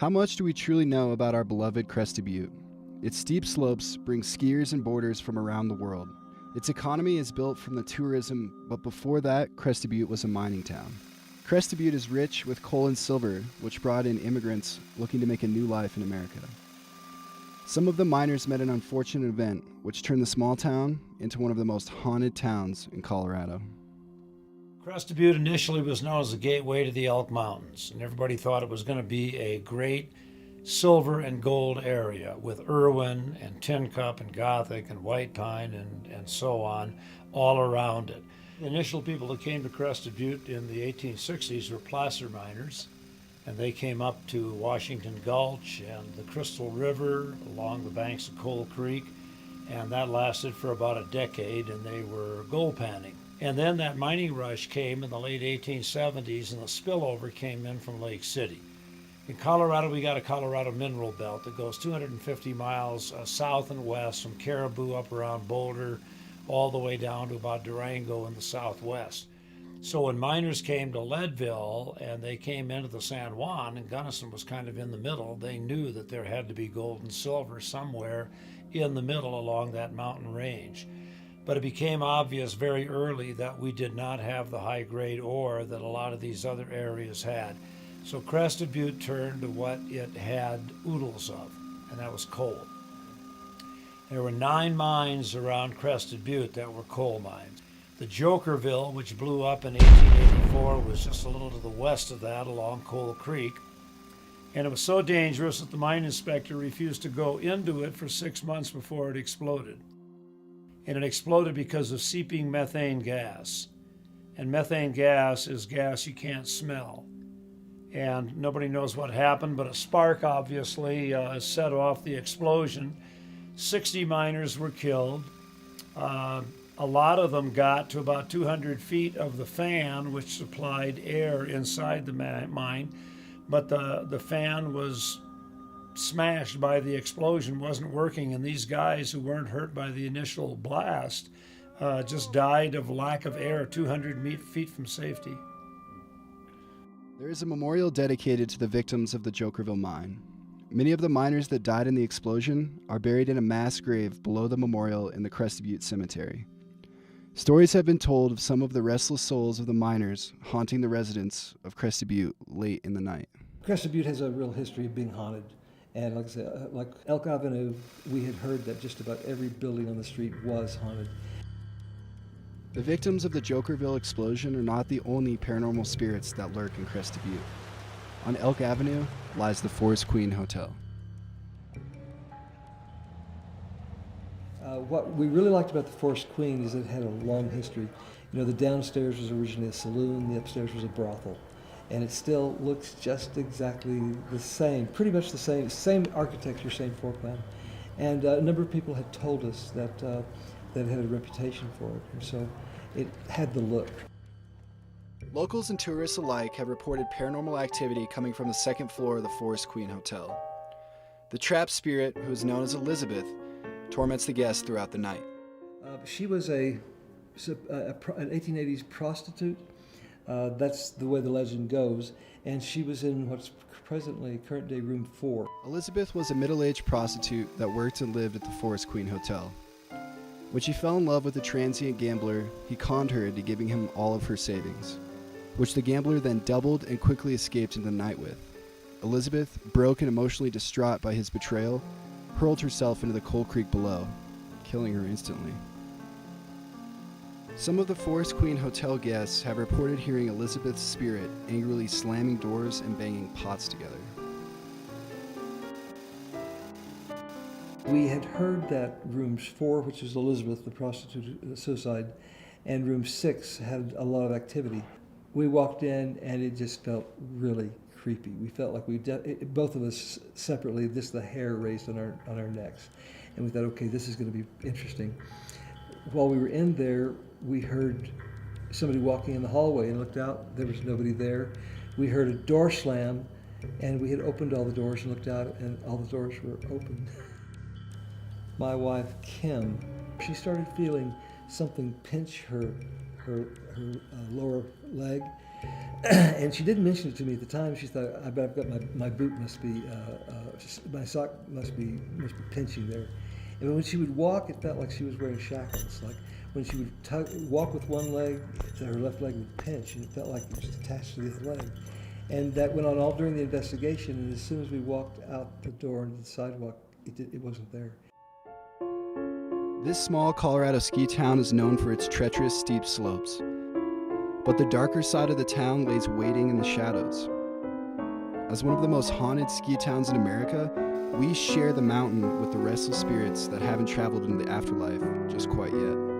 How much do we truly know about our beloved Crested Butte? Its steep slopes bring skiers and boarders from around the world. Its economy is built from the tourism, but before that, Crested Butte was a mining town. Crested Butte is rich with coal and silver, which brought in immigrants looking to make a new life in America. Some of the miners met an unfortunate event, which turned the small town into one of the most haunted towns in Colorado. Crested Butte initially was known as the gateway to the Elk Mountains, and everybody thought it was going to be a great silver and gold area with Irwin and Tin Cup and Gothic and White Pine and so on all around it. The initial people that came to Crested Butte in the 1860s were placer miners, and they came up to Washington Gulch and the Crystal River along the banks of Coal Creek, and that lasted for about a decade, and they were gold panning. And then that mining rush came in the late 1870s, and the spillover came in from Lake City. In Colorado, we got a Colorado mineral belt that goes 250 miles south and west from Caribou up around Boulder, all the way down to about Durango in the southwest. So when miners came to Leadville and they came into the San Juan, and Gunnison was kind of in the middle, they knew that there had to be gold and silver somewhere in the middle along that mountain range. But it became obvious very early that we did not have the high-grade ore that a lot of these other areas had. So Crested Butte turned to what it had oodles of, and that was coal. There were 9 mines around Crested Butte that were coal mines. The Jokerville, which blew up in 1884, was just a little to the west of that along Coal Creek. And it was so dangerous that the mine inspector refused to go into it for 6 months before it exploded. And it exploded because of seeping methane gas. And methane gas is gas you can't smell. And nobody knows what happened, but a spark obviously set off the explosion. 60 miners were killed. A lot of them got to about 200 feet of the fan, which supplied air inside the mine, but the fan was smashed by the explosion, wasn't working, and these guys who weren't hurt by the initial blast just died of lack of air 200 feet from safety. There is a memorial dedicated to the victims of the Jokerville mine. Many of the miners that died in the explosion are buried in a mass grave below the memorial in the Crested Butte Cemetery. Stories have been told of some of the restless souls of the miners haunting the residents of Crested Butte late in the night. Crested Butte has a real history of being haunted. And like I said, like Elk Avenue, we had heard that just about every building on the street was haunted. The victims of the Jokerville explosion are not the only paranormal spirits that lurk in Crested Butte. On Elk Avenue lies the Forest Queen Hotel. What we really liked about the Forest Queen is it had a long history. You know, the downstairs was originally a saloon, the upstairs was a brothel. And it still looks just exactly the same, pretty much the same architecture, same floor plan. And a number of people had told us that it had a reputation for it, and so it had the look. Locals and tourists alike have reported paranormal activity coming from the second floor of the Forest Queen Hotel. The trapped spirit, who is known as Elizabeth, torments the guests throughout the night. She was an 1880s prostitute. That's the way the legend goes, and she was in what's current day room 4. Elizabeth was a middle-aged prostitute that worked and lived at the Forest Queen Hotel. When she fell in love with a transient gambler, he conned her into giving him all of her savings, which the gambler then doubled and quickly escaped into the night with. Elizabeth, broke and emotionally distraught by his betrayal, hurled herself into the Coal Creek below, killing her instantly. Some of the Forest Queen Hotel guests have reported hearing Elizabeth's spirit angrily slamming doors and banging pots together. We had heard that rooms 4, which was Elizabeth, the prostitute suicide, and room 6 had a lot of activity. We walked in and it just felt really creepy. We felt like both of us separately, just the hair raised on our necks. And we thought, okay, this is going to be interesting. While we were in there, we heard somebody walking in the hallway and looked out. There was nobody there. We heard a door slam, and we had opened all the doors and looked out, and all the doors were open. My wife, Kim, she started feeling something pinch her lower leg, And she didn't mention it to me at the time. She thought, I bet I've got my boot must be, my sock must be pinching there. And when she would walk, it felt like she was wearing shackles. Like when she would walk with one leg, her left leg would pinch, and it felt like it was attached to the other leg. And that went on all during the investigation. And as soon as we walked out the door into the sidewalk, it wasn't there. This small Colorado ski town is known for its treacherous, steep slopes. But the darker side of the town lays waiting in the shadows. As one of the most haunted ski towns in America, we share the mountain with the restless spirits that haven't traveled into the afterlife just quite yet.